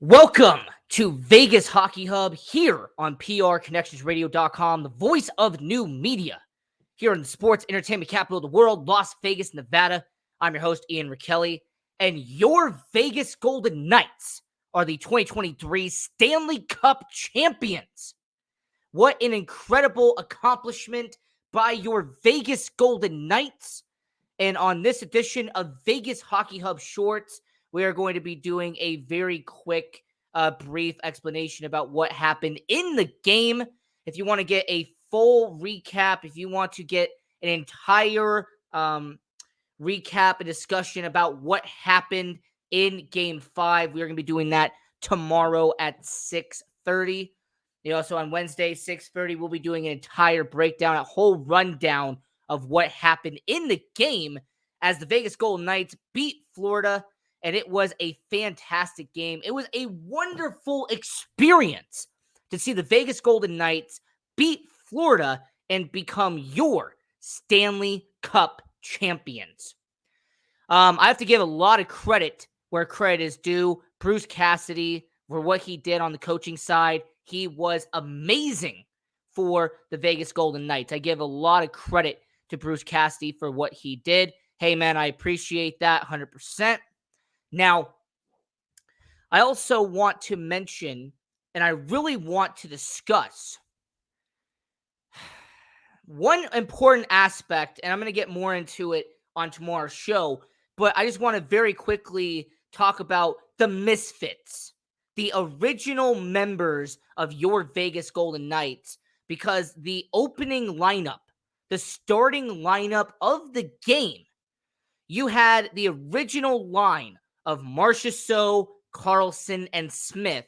Welcome to Vegas Hockey Hub here on PRConnectionsRadio.com, the voice of new media here in the sports entertainment capital of the world, Las Vegas, Nevada. I'm your host, Ian Rachiele, and your Vegas Golden Knights are the 2023 Stanley Cup champions. What an incredible accomplishment by your Vegas Golden Knights. And on this edition of Vegas Hockey Hub Shorts, we are going to be doing a very quick, brief explanation about what happened in the game. If you want to get a full recap, if you want to get an entire recap and discussion about what happened in Game 5, we are going to be doing that tomorrow at 6:30. So on Wednesday, 6:30, we'll be doing an entire breakdown, a whole rundown of what happened in the game as the Vegas Golden Knights beat Florida, and it was a fantastic game. It was a wonderful experience to see the Vegas Golden Knights beat Florida and become your Stanley Cup champions. I have to give a lot of credit where credit is due. Bruce Cassidy, for what he did on the coaching side, he was amazing for the Vegas Golden Knights. I give a lot of credit to Bruce Cassidy for what he did. Hey, man, I appreciate that 100%. Now, I also want to mention, and I really want to discuss one important aspect, and I'm going to get more into it on tomorrow's show, but I just want to very quickly talk about the misfits, the original members of your Vegas Golden Knights, because the opening lineup, the starting lineup of the game, you had the original line of Marchessault, Carlson, and Smith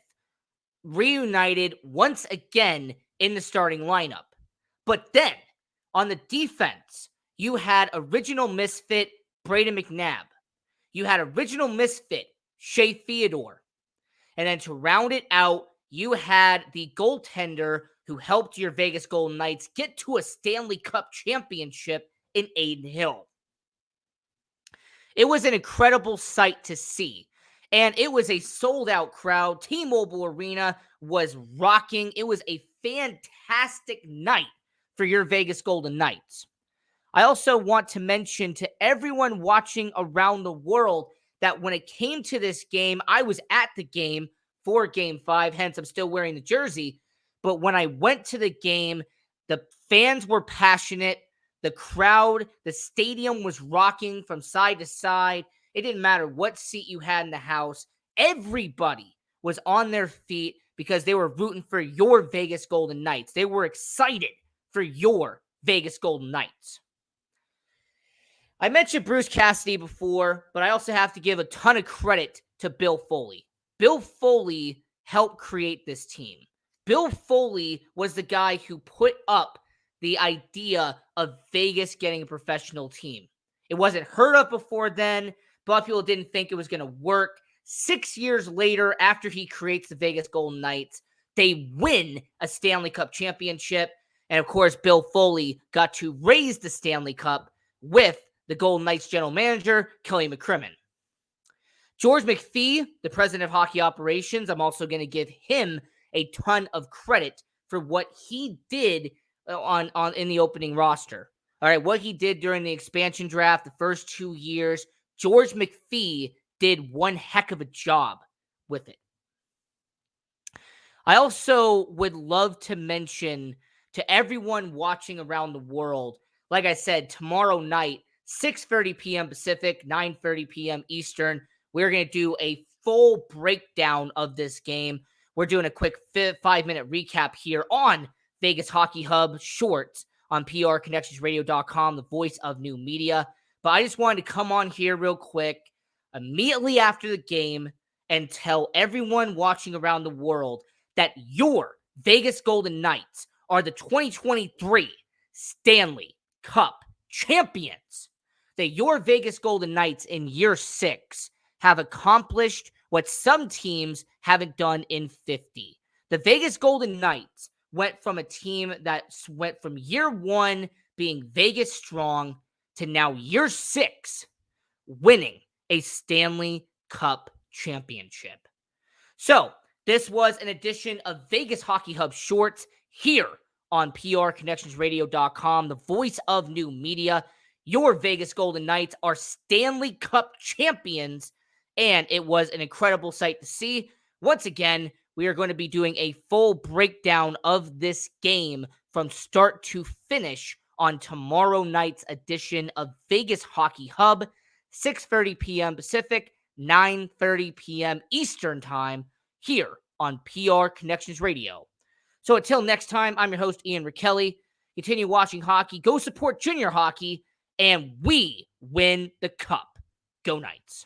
reunited once again in the starting lineup. But then, on the defense, you had original misfit Braden McNabb. You had original misfit Shea Theodore. And then to round it out, you had the goaltender who helped your Vegas Golden Knights get to a Stanley Cup championship in Adin Hill. It was an incredible sight to see, and it was a sold-out crowd. T-Mobile Arena was rocking. It was a fantastic night for your Vegas Golden Knights. I also want to mention to everyone watching around the world that when it came to this game, I was at the game for Game 5, hence I'm still wearing the jersey. But when I went to the game, the fans were passionate. The crowd, the stadium was rocking from side to side. It didn't matter what seat you had in the house. Everybody was on their feet because they were rooting for your Vegas Golden Knights. They were excited for your Vegas Golden Knights. I mentioned Bruce Cassidy before, but I also have to give a ton of credit to Bill Foley. Bill Foley helped create this team. Bill Foley was the guy who put up the idea of Vegas getting a professional team. It wasn't heard of before then. A lot of people didn't think it was going to work. 6 years later, after he creates the Vegas Golden Knights, they win a Stanley Cup championship. And of course, Bill Foley got to raise the Stanley Cup with the Golden Knights general manager, Kelly McCrimmon. George McPhee, the president of hockey operations, I'm also going to give him a ton of credit for what he did in the opening roster. All right, what he did during the expansion draft the first 2 years, George McPhee did one heck of a job with it. I also would love to mention to everyone watching around the world, like I said, tomorrow night, 6:30 p.m. Pacific, 9:30 p.m. Eastern, we're going to do a full breakdown of this game. We're doing a quick 5-minute recap here on Vegas Hockey Hub Shorts on PRConnectionsRadio.com, the voice of new media. But I just wanted to come on here real quick, immediately after the game, and tell everyone watching around the world that your Vegas Golden Knights are the 2023 Stanley Cup champions. That your Vegas Golden Knights in year 6 have accomplished what some teams haven't done in 50. The Vegas Golden Knights went from a team that went from year 1 being Vegas strong to now year 6 winning a Stanley Cup championship. So, this was an edition of Vegas Hockey Hub Shorts here on PRConnectionsRadio.com, the voice of new media. Your Vegas Golden Knights are Stanley Cup champions, and it was an incredible sight to see. Once again, we are going to be doing a full breakdown of this game from start to finish on tomorrow night's edition of Vegas Hockey Hub, 6:30 p.m. Pacific, 9:30 p.m. Eastern Time, here on PR Connections Radio. So until next time, I'm your host, Ian Rachiele. Continue watching hockey, go support junior hockey, and we win the cup. Go Knights.